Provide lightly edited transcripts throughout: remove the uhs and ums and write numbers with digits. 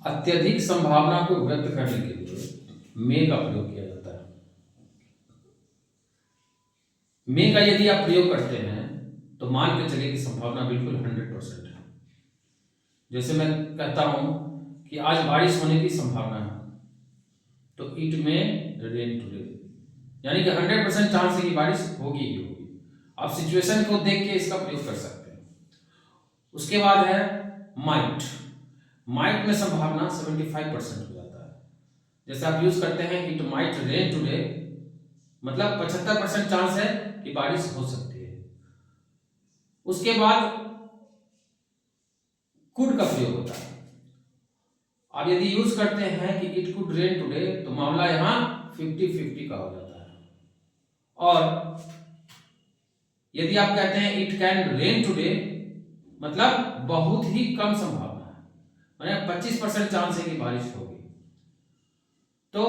अत्यधिक संभावना को व्यक्त करने के लिए मे का प्रयोग किया जाता है। मे का यदि आप प्रयोग करते हैं तो मान के चलिए कि संभावना बिल्कुल 100% है। जैसे मैं कहता हूं कि आज बारिश होने की संभावना है, तो इट में रेन टुडे, यानी कि 100% चांस है कि बारिश होगी ही होगी। आप सिचुएशन को देख के इसका प्रयोग कर सकते हैं। उसके बाद है माइट। माइट में संभावना 75% हो जाता है। जैसे आप यूज करते हैं इट माइट रेन टुडे, मतलब 75% चांस है कि बारिश हो सकती है। उसके बाद कुड का प्रयोग होता है। आप यदि यूज करते हैं कि इट कुड रेन टुडे, तो मामला यहां 50-50 का हो जाता है। और यदि आप कहते हैं इट कैन रेन टुडे, मतलब बहुत ही कम संभावना है, माने 25% चांस है कि बारिश होगी। तो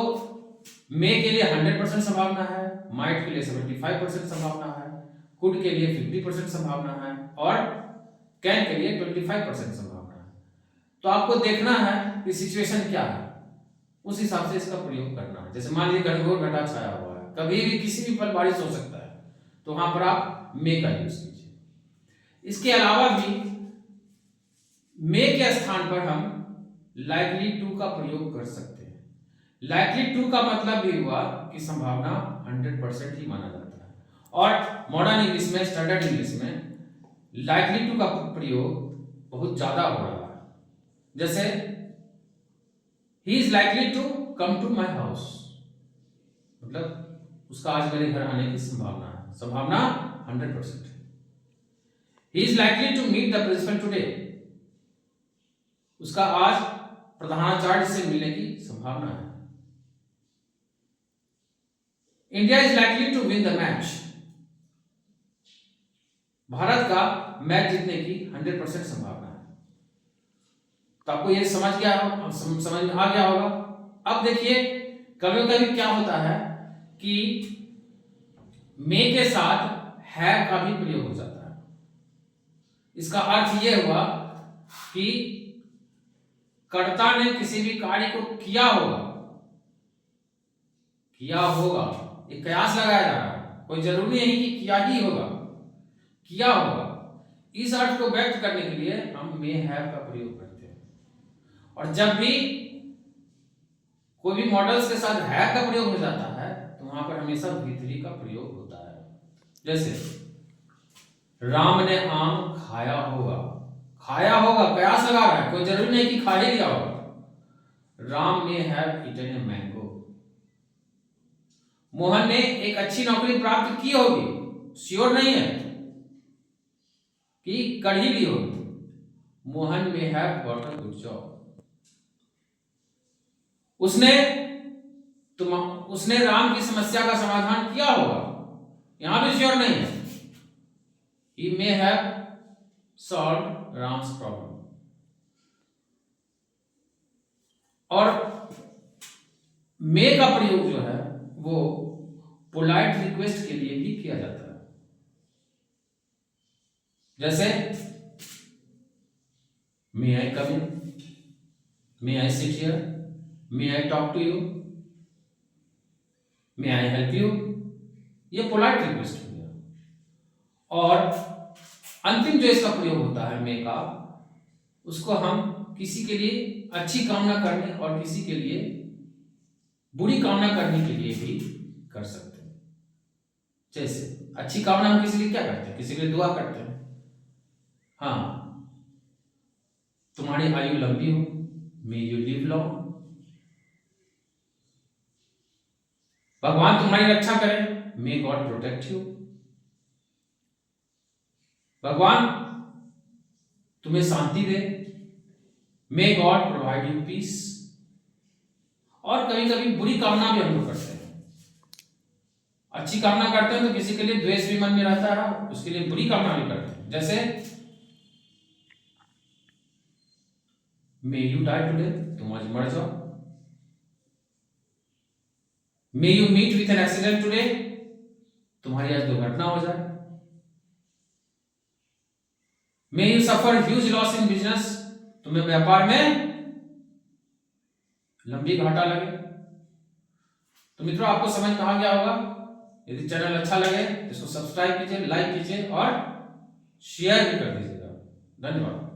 मे के लिए 100% संभावना है, माइट के लिए 75% संभावना है, कुड के लिए 50% संभावना है और कैन के लिए 25% संभावना है। तो आपको देखना है कि सिचुएशन क्या है, उस हिसाब से इसका प्रयोग करना है। जैसे मान लीजिए घनघोर घटा छाया हुआ है, कभी भी किसी भी पल बारिश हो सकता है, तो वहां पर आप मे का यूज कीजिए। इसके अलावा भी मे के स्थान पर हम लाइकली टू का प्रयोग कर सकते हैं। लाइकली टू का मतलब भी हुआ कि संभावना 100% ही माना जाता है। और मॉडर्न इंग्लिश में, स्टैंडर्ड इंग्लिश में लाइकली टू का प्रयोग बहुत ज्यादा हो रहा है। जैसे he is likely to come to my house, मतलब उसका आज मेरे घर आने की संभावना है, संभावना 100% है। He is likely to meet the principal today, उसका आज प्रधानाचार्य से मिलने की संभावना है। India is likely to win the match, भारत का मैच जीतने की 100% संभावना है। तो आपको ये समझ में आ गया होगा। अब देखिए कभी कभी क्या होता है कि मे के साथ है का भी प्रयोग हो जाता है। इसका अर्थ यह हुआ कि कर्ता ने किसी भी कार्य को किया होगा, एक कयास लगाया जा रहा है, कोई जरूरी नहीं कि किया ही होगा, किया होगा। इस अर्थ को व्यक्त करने के लिए हम मे हैव का प्रयोग करते हैं। और जब भी कोई भी मॉडल्स के साथ है का प्रयोग हो जाता है, तो वहां पर हमेशा V3 का प्रयोग होता है। जैसे राम ने आम खाया होगा, खाया होगा कयास लगा रहा है, कोई जरूरी नहीं कि खा ही लिया होगा। राम ने have eaten a mango, Mohan ने एक अच्छी नौकरी प्राप्त की होगी, श्योर नहीं है कि कर ही ली होगी। मोहन में have got a good job, उसने राम की समस्या का समाधान किया होगा, यहां भी श्योर नहीं है। He may have solved Ram's problem। और मे का प्रयोग जो है वो पोलाइट रिक्वेस्ट के लिए भी किया जाता है। जैसे may I come in, may I sit here, may I talk to you, may I help you, ये पोलाइट रिक्वेस्ट हो गया। और अंतिम जो इसका प्रयोग होता है मे का, उसको हम किसी के लिए अच्छी कामना करने और किसी के लिए बुरी कामना करने के लिए भी कर सकते हैं। जैसे अच्छी कामना हम किसी के लिए क्या करते हैं, किसी के लिए दुआ करते हैं, हाँ तुम्हारी आयु लंबी हो, मे यू लिव लॉन्ग, भगवान तुम्हारी रक्षा करे, मे गॉड प्रोटेक्ट यू, भगवान तुम्हें शांति दे, may God provide you peace. और कभी कभी बुरी कामना भी हम लोग करते हैं। अच्छी कामना करते हैं तो किसी के लिए द्वेष भी मन में रहता है, उसके लिए बुरी कामना भी करते हैं। जैसे मे यू डाई टुडे, तुम आज मर जाओ, may you meet with an accident today, तुम्हारी आज दुर्घटना हो जाए, may you suffer huge loss in business, तुम्हें व्यापार में लंबी घाटा लगे। तो मित्रों आपको समझ में आ गया होगा। यदि चैनल अच्छा लगे तो इसको सब्सक्राइब कीजिए, लाइक कीजिए और शेयर भी कर दीजिएगा। धन्यवाद।